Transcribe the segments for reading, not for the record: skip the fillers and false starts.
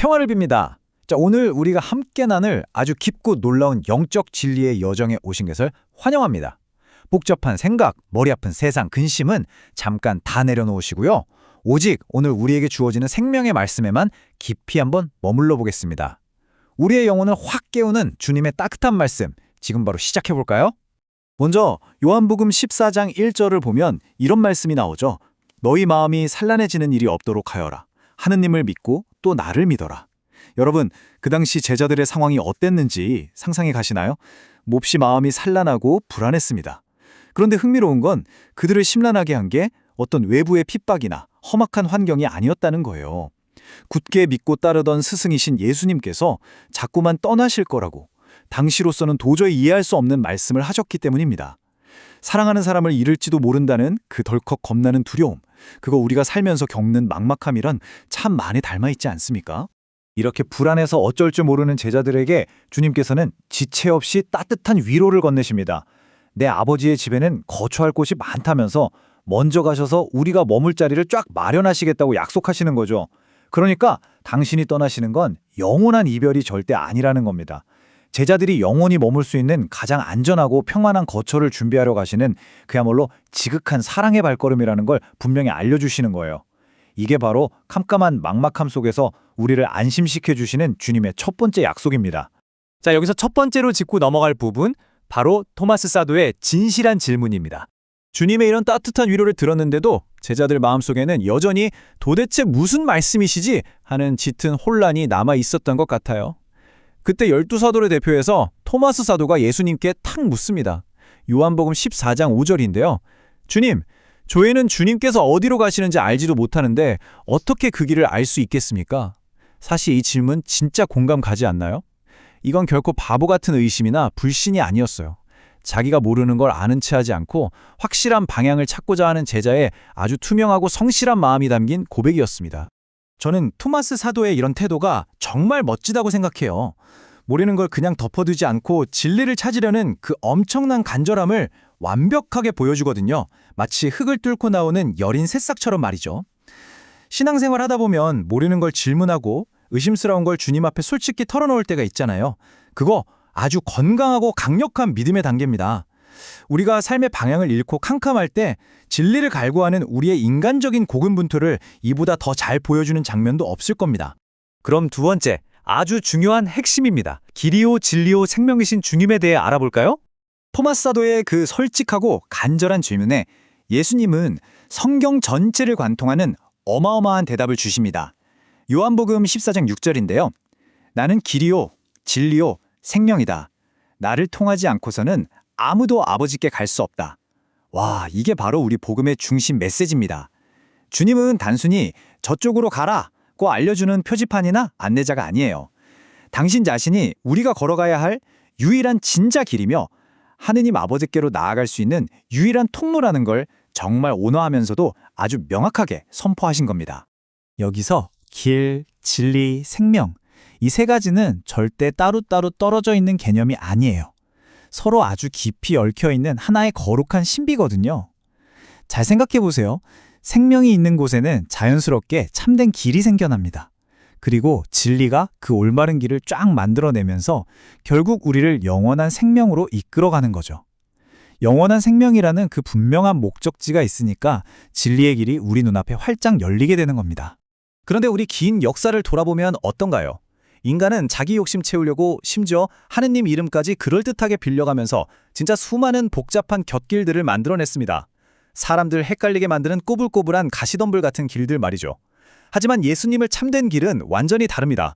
평화를 빕니다. 자, 오늘 우리가 함께 나눌 아주 깊고 놀라운 영적 진리의 여정에 오신 것을 환영합니다. 복잡한 생각, 머리 아픈 세상, 근심은 잠깐 다 내려놓으시고요. 오직 오늘 우리에게 주어지는 생명의 말씀에만 깊이 한번 머물러 보겠습니다. 우리의 영혼을 확 깨우는 주님의 따뜻한 말씀, 지금 바로 시작해 볼까요? 먼저 요한복음 14장 1절을 보면 이런 말씀이 나오죠. 너희 마음이 산란해지는 일이 없도록 하여라. 하느님을 믿고 또 나를 믿어라. 여러분, 그 당시 제자들의 상황이 어땠는지 상상해 가시나요? 몹시 마음이 산란하고 불안했습니다. 그런데 흥미로운 건 그들을 심란하게 한 게 어떤 외부의 핍박이나 험악한 환경이 아니었다는 거예요. 굳게 믿고 따르던 스승이신 예수님께서 자꾸만 떠나실 거라고 당시로서는 도저히 이해할 수 없는 말씀을 하셨기 때문입니다. 사랑하는 사람을 잃을지도 모른다는 그 덜컥 겁나는 두려움, 그거 우리가 살면서 겪는 막막함이란 참 많이 닮아있지 않습니까? 이렇게 불안해서 어쩔 줄 모르는 제자들에게 주님께서는 지체 없이 따뜻한 위로를 건네십니다. 내 아버지의 집에는 거처할 곳이 많다면서 먼저 가셔서 우리가 머물 자리를 쫙 마련하시겠다고 약속하시는 거죠. 그러니까 당신이 떠나시는 건 영원한 이별이 절대 아니라는 겁니다. 제자들이 영원히 머물 수 있는 가장 안전하고 평안한 거처를 준비하려 가시는 그야말로 지극한 사랑의 발걸음이라는 걸 분명히 알려주시는 거예요. 이게 바로 캄캄한 막막함 속에서 우리를 안심시켜 주시는 주님의 첫 번째 약속입니다. 자, 여기서 첫 번째로 짚고 넘어갈 부분, 바로 토마스 사도의 진실한 질문입니다. 주님의 이런 따뜻한 위로를 들었는데도 제자들 마음속에는 여전히 도대체 무슨 말씀이시지 하는 짙은 혼란이 남아 있었던 것 같아요. 그때 12사도를 대표해서 토마스 사도가 예수님께 탁 묻습니다. 요한복음 14장 5절인데요. 주님, 저희는 주님께서 어디로 가시는지 알지도 못하는데 어떻게 그 길을 알 수 있겠습니까? 사실 이 질문 진짜 공감 가지 않나요? 이건 결코 바보 같은 의심이나 불신이 아니었어요. 자기가 모르는 걸 아는 체 하지 않고 확실한 방향을 찾고자 하는 제자의 아주 투명하고 성실한 마음이 담긴 고백이었습니다. 저는 토마스 사도의 이런 태도가 정말 멋지다고 생각해요. 모르는 걸 그냥 덮어두지 않고 진리를 찾으려는 그 엄청난 간절함을 완벽하게 보여주거든요. 마치 흙을 뚫고 나오는 여린 새싹처럼 말이죠. 신앙생활 하다 보면 모르는 걸 질문하고 의심스러운 걸 주님 앞에 솔직히 털어놓을 때가 있잖아요. 그거 아주 건강하고 강력한 믿음의 단계입니다. 우리가 삶의 방향을 잃고 캄캄할 때 진리를 갈구하는 우리의 인간적인 고군분투를 이보다 더 잘 보여주는 장면도 없을 겁니다. 그럼 두 번째, 아주 중요한 핵심입니다. 길이요 진리요 생명이신 주님에 대해 알아볼까요? 토마스 사도의 그 솔직하고 간절한 질문에 예수님은 성경 전체를 관통하는 어마어마한 대답을 주십니다. 요한복음 14장 6절인데요. 나는 길이요 진리요 생명이다. 나를 통하지 않고서는 아무도 아버지께 갈 수 없다. 와, 이게 바로 우리 복음의 중심 메시지입니다. 주님은 단순히 저쪽으로 가라고 알려주는 표지판이나 안내자가 아니에요. 당신 자신이 우리가 걸어가야 할 유일한 진짜 길이며 하느님 아버지께로 나아갈 수 있는 유일한 통로라는 걸 정말 온화하면서도 아주 명확하게 선포하신 겁니다. 여기서 길, 진리, 생명, 이 세 가지는 절대 따로따로 떨어져 있는 개념이 아니에요. 서로 아주 깊이 얽혀있는 하나의 거룩한 신비거든요. 잘 생각해 보세요. 생명이 있는 곳에는 자연스럽게 참된 길이 생겨납니다. 그리고 진리가 그 올바른 길을 쫙 만들어내면서 결국 우리를 영원한 생명으로 이끌어가는 거죠. 영원한 생명이라는 그 분명한 목적지가 있으니까 진리의 길이 우리 눈앞에 활짝 열리게 되는 겁니다. 그런데 우리 긴 역사를 돌아보면 어떤가요? 인간은 자기 욕심 채우려고 심지어 하느님 이름까지 그럴듯하게 빌려가면서 진짜 수많은 복잡한 곁길들을 만들어냈습니다. 사람들 헷갈리게 만드는 꼬불꼬불한 가시덤불 같은 길들 말이죠. 하지만 예수님을 참된 길은 완전히 다릅니다.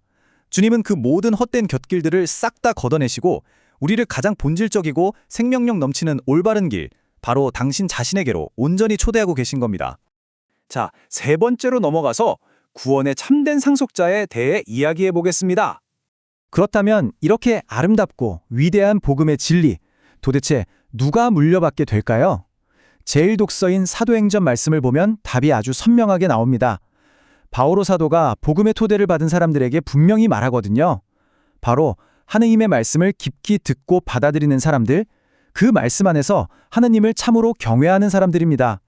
주님은 그 모든 헛된 곁길들을 싹 다 걷어내시고 우리를 가장 본질적이고 생명력 넘치는 올바른 길, 바로 당신 자신에게로 온전히 초대하고 계신 겁니다. 자, 세 번째로 넘어가서 구원의 참된 상속자에 대해 이야기해 보겠습니다. 그렇다면 이렇게 아름답고 위대한 복음의 진리, 도대체 누가 물려받게 될까요? 제1독서인 사도행전 말씀을 보면 답이 아주 선명하게 나옵니다. 바오로 사도가 복음의 토대를 받은 사람들에게 분명히 말하거든요. 바로 하느님의 말씀을 깊이 듣고 받아들이는 사람들, 그 말씀 안에서 하느님을 참으로 경외하는 사람들입니다.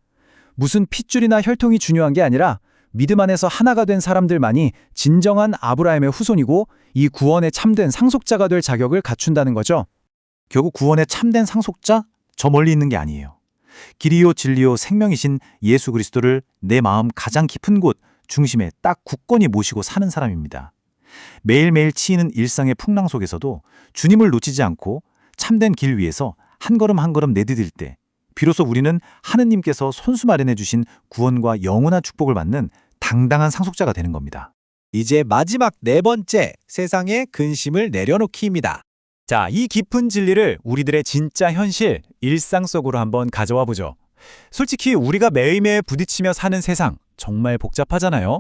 무슨 핏줄이나 혈통이 중요한 게 아니라 믿음 안에서 하나가 된 사람들만이 진정한 아브라함의 후손이고 이 구원의 참된 상속자가 될 자격을 갖춘다는 거죠. 결국 구원의 참된 상속자? 저 멀리 있는 게 아니에요. 길이요 진리요 생명이신 예수 그리스도를 내 마음 가장 깊은 곳 중심에 딱 굳건히 모시고 사는 사람입니다. 매일매일 치이는 일상의 풍랑 속에서도 주님을 놓치지 않고 참된 길 위에서 한 걸음 한 걸음 내디딜 때 비로소 우리는 하느님께서 손수 마련해 주신 구원과 영원한 축복을 받는 당당한 상속자가 되는 겁니다. 이제 마지막 네 번째, 세상의 근심을 내려놓기입니다. 자, 이 깊은 진리를 우리들의 진짜 현실, 일상 속으로 한번 가져와 보죠. 솔직히 우리가 매일매일 부딪히며 사는 세상 정말 복잡하잖아요.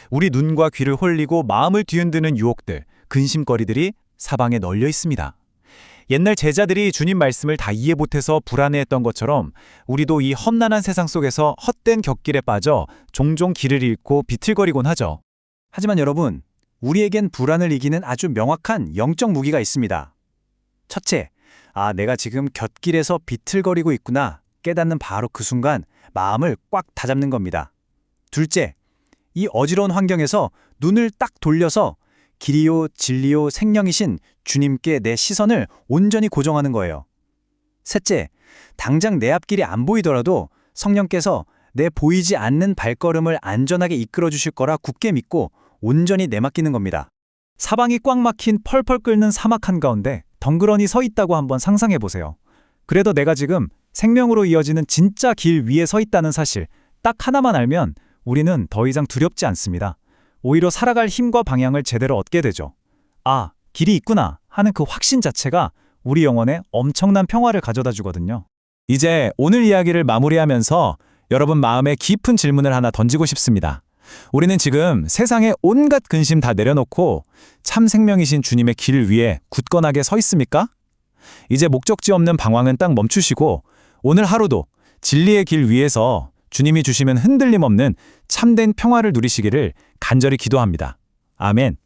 우리 눈과 귀를 홀리고 마음을 뒤흔드는 유혹들, 근심거리들이 사방에 널려 있습니다. 옛날 제자들이 주님 말씀을 다 이해 못해서 불안해했던 것처럼 우리도 이 험난한 세상 속에서 헛된 곁길에 빠져 종종 길을 잃고 비틀거리곤 하죠. 하지만 여러분, 우리에겐 불안을 이기는 아주 명확한 영적 무기가 있습니다. 첫째, 내가 지금 곁길에서 비틀거리고 있구나 깨닫는 바로 그 순간 마음을 꽉 다잡는 겁니다. 둘째, 이 어지러운 환경에서 눈을 딱 돌려서 길이요 진리요 생명이신 주님께 내 시선을 온전히 고정하는 거예요. 셋째, 당장 내 앞길이 안 보이더라도 성령께서 내 보이지 않는 발걸음을 안전하게 이끌어 주실 거라 굳게 믿고 온전히 내맡기는 겁니다. 사방이 꽉 막힌 펄펄 끓는 사막 한가운데 덩그러니 서 있다고 한번 상상해 보세요. 그래도 내가 지금 생명으로 이어지는 진짜 길 위에 서 있다는 사실 딱 하나만 알면 우리는 더 이상 두렵지 않습니다. 오히려 살아갈 힘과 방향을 제대로 얻게 되죠. 길이 있구나 하는 그 확신 자체가 우리 영혼에 엄청난 평화를 가져다 주거든요. 이제 오늘 이야기를 마무리하면서 여러분 마음에 깊은 질문을 하나 던지고 싶습니다. 우리는 지금 세상의 온갖 근심 다 내려놓고 참 생명이신 주님의 길 위에 굳건하게 서 있습니까? 이제 목적지 없는 방황은 딱 멈추시고 오늘 하루도 진리의 길 위에서 주님이 주시면 흔들림 없는 참된 평화를 누리시기를 간절히 기도합니다. 아멘.